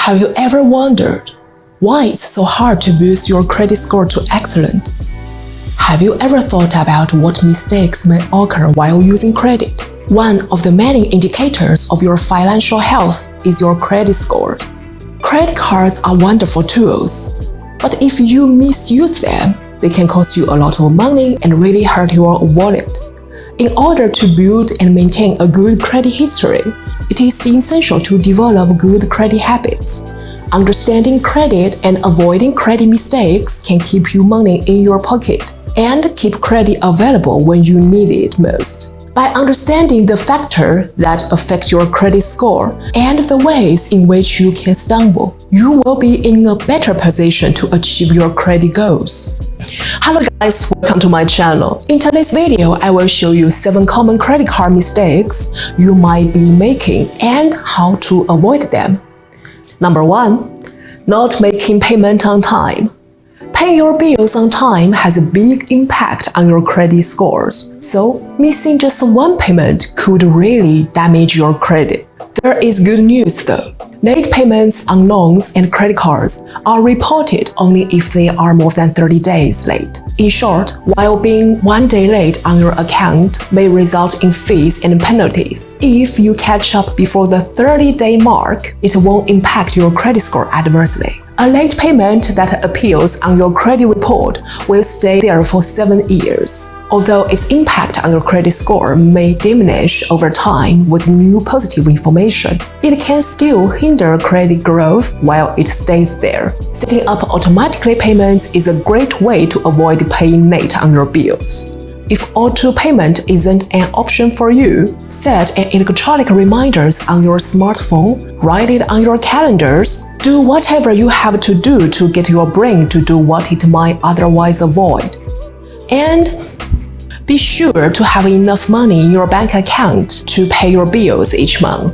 Have you ever wondered why it's so hard to boost your credit score to excellent? Have you ever thought about what mistakes may occur while using credit? One of the many indicators of your financial health is your credit score. Credit cards are wonderful tools, but if you misuse them, they can cost you a lot of money and really hurt your wallet. In order to build and maintain a good credit history, it is essential to develop good credit habits. Understanding credit and avoiding credit mistakes can keep you money in your pocket and keep credit available when you need it most. By understanding the factors that affect your credit score and the ways in which you can stumble, you will be in a better position to achieve your credit goals. Hello guys, welcome to my channel. In today's video, I will show you 7 common credit card mistakes you might be making and how to avoid them. Number 1. Not making payment on time. Paying your bills on time has a big impact on your credit scores, so missing just one payment could really damage your credit. There is good news though. Late payments on loans and credit cards are reported only if they are more than 30 days late. In short, while being 1 day late on your account may result in fees and penalties, if you catch up before the 30-day mark, it won't impact your credit score adversely. A late payment that appears on your credit report will stay there for 7 years. Although its impact on your credit score may diminish over time with new positive information, it can still hinder credit growth while it stays there. Setting up automatically payments is a great way to avoid paying late on your bills. If auto payment isn't an option for you, set an electronic reminders on your smartphone, write it on your calendars, do whatever you have to do to get your brain to do what it might otherwise avoid. And be sure to have enough money in your bank account to pay your bills each month.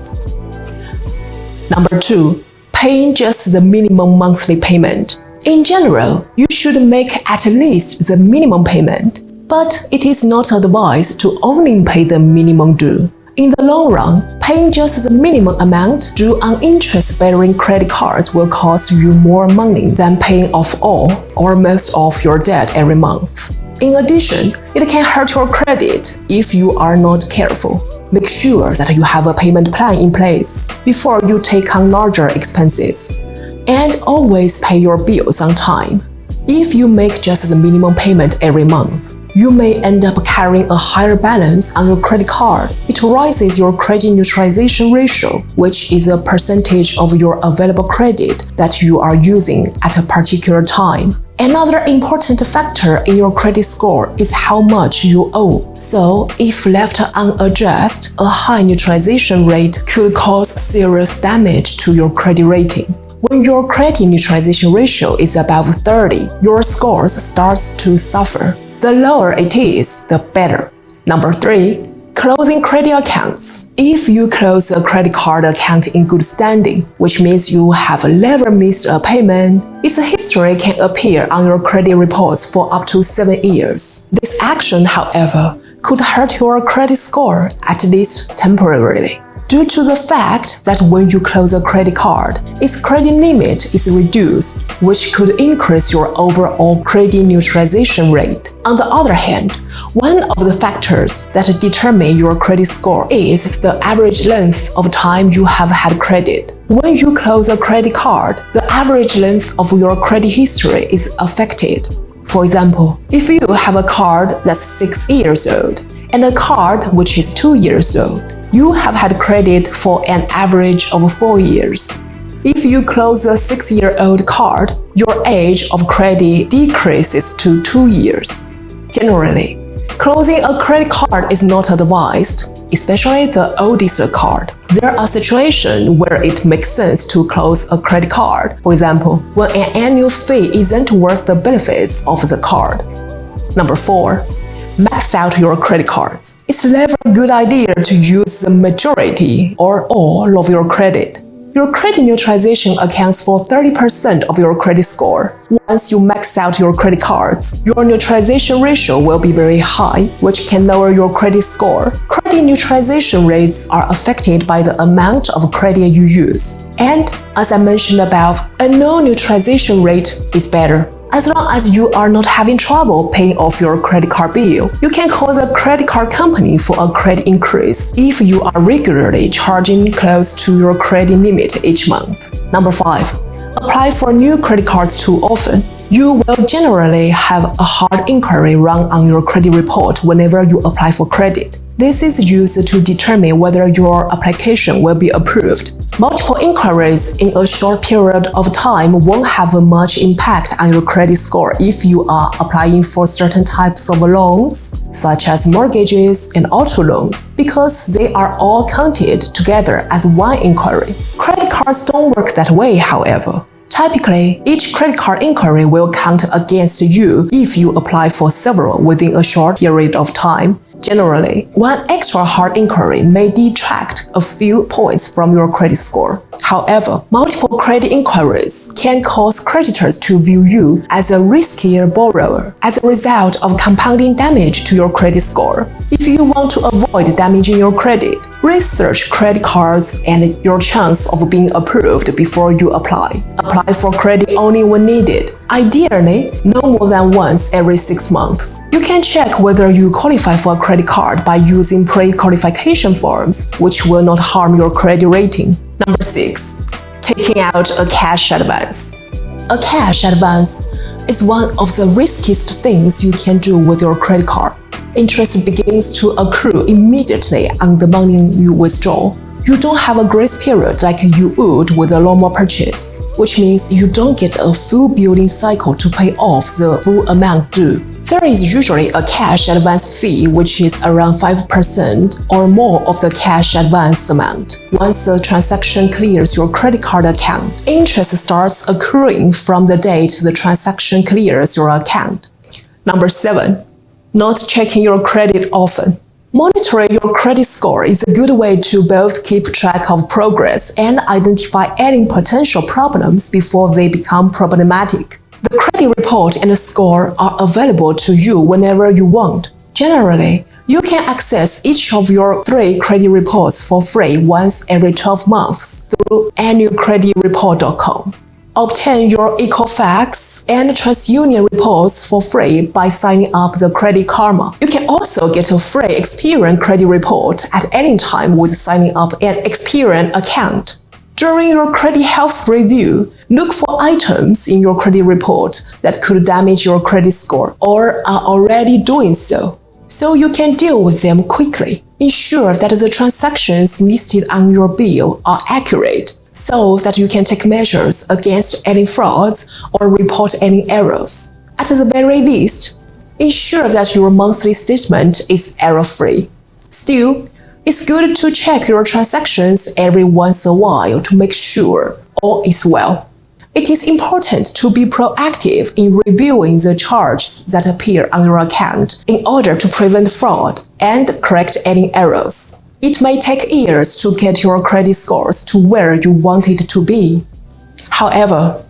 Number 2. Paying just the minimum monthly payment. In general, you should make at least the minimum payment. But it is not advised to only pay the minimum due. In the long run, paying just the minimum amount due on interest-bearing credit cards will cost you more money than paying off all or most of your debt every month. In addition, it can hurt your credit if you are not careful. Make sure that you have a payment plan in place before you take on larger expenses. And always pay your bills on time. If you make just the minimum payment every month, you may end up carrying a higher balance on your credit card. It raises your credit neutralization ratio, which is a percentage of your available credit that you are using at a particular time. Another important factor in your credit score is how much you owe. So, if left unaddressed, a high neutralization rate could cause serious damage to your credit rating. When your credit neutralization ratio is above 30, your scores starts to suffer. The lower it is, the better. Number 3. Closing credit accounts. If you close a credit card account in good standing, which means you have never missed a payment, its history can appear on your credit reports for up to 7 years. This action, however, could hurt your credit score, at least temporarily. Due to the fact that when you close a credit card, its credit limit is reduced, which could increase your overall credit neutralization rate. On the other hand, one of the factors that determine your credit score is the average length of time you have had credit. When you close a credit card, the average length of your credit history is affected. For example, if you have a card that's 6 years old and a card which is 2 years old, you have had credit for an average of 4 years. If you close a 6-year-old card, your age of credit decreases to 2 years. Generally, closing a credit card is not advised, especially the oldest card. There are situations where it makes sense to close a credit card. For example, when an annual fee isn't worth the benefits of the card. Number 4. Max out your credit cards. It's never a good idea to use the majority or all of your credit. Your credit neutralization accounts for 30% of your credit score. Once you max out your credit cards, your neutralization ratio will be very high, which can lower your credit score. Credit neutralization rates are affected by the amount of credit you use. And, as I mentioned above, a no neutralization rate is better. As long as you are not having trouble paying off your credit card bill, you can call the credit card company for a credit increase if you are regularly charging close to your credit limit each month. Number 5. Apply for new credit cards too often. You will generally have a hard inquiry run on your credit report whenever you apply for credit. This is used to determine whether your application will be approved. Multiple inquiries in a short period of time won't have much impact on your credit score if you are applying for certain types of loans, such as mortgages and auto loans, because they are all counted together as one inquiry. Credit cards don't work that way, however. Typically, each credit card inquiry will count against you if you apply for several within a short period of time. Generally, one extra hard inquiry may detract a few points from your credit score. However, multiple credit inquiries can cause creditors to view you as a riskier borrower as a result of compounding damage to your credit score. If you want to avoid damaging your credit, research credit cards and your chance of being approved before you apply. Apply for credit only when needed. Ideally, no more than once every 6 months. You can check whether you qualify for a credit card by using pre-qualification forms, which will not harm your credit rating. Number 6. Taking out a cash advance. A cash advance is one of the riskiest things you can do with your credit card. Interest begins to accrue immediately on the money you withdraw. You don't have a grace period like you would with a lawnmower purchase, which means you don't get a full billing cycle to pay off the full amount due. There is usually a cash advance fee which is around 5% or more of the cash advance amount. Once the transaction clears your credit card account, interest starts accruing from the date the transaction clears your account. Number 7. Not checking your credit often. Monitoring your credit score is a good way to both keep track of progress and identify any potential problems before they become problematic. The credit report and the score are available to you whenever you want. Generally, you can access each of your 3 credit reports for free once every 12 months through annualcreditreport.com. Obtain your Equifax and TransUnion reports for free by signing up the Credit Karma. You can also get a free Experian credit report at any time with signing up an Experian account. During your credit health review, look for items in your credit report that could damage your credit score or are already doing so you can deal with them quickly. Ensure that the transactions listed on your bill are accurate, so that you can take measures against any frauds or report any errors. At the very least, ensure that your monthly statement is error-free. Still, it's good to check your transactions every once in a while to make sure all is well. It is important to be proactive in reviewing the charges that appear on your account in order to prevent fraud and correct any errors. It may take years to get your credit scores to where you want it to be. However,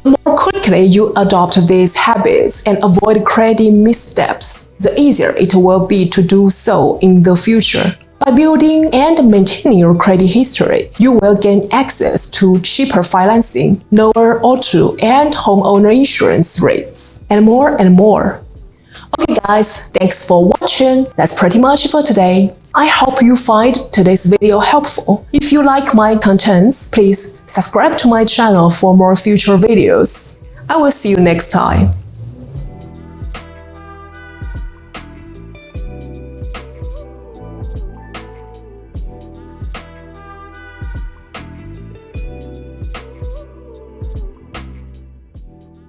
the more quickly you adopt these habits and avoid credit missteps, the easier it will be to do so in the future. By building and maintaining your credit history, you will gain access to cheaper financing, lower auto and homeowner insurance rates, and more and more. Okay guys, thanks for watching. That's pretty much for today. I hope you find today's video helpful. If you like my contents, please subscribe to my channel for more future videos. I will see you next time.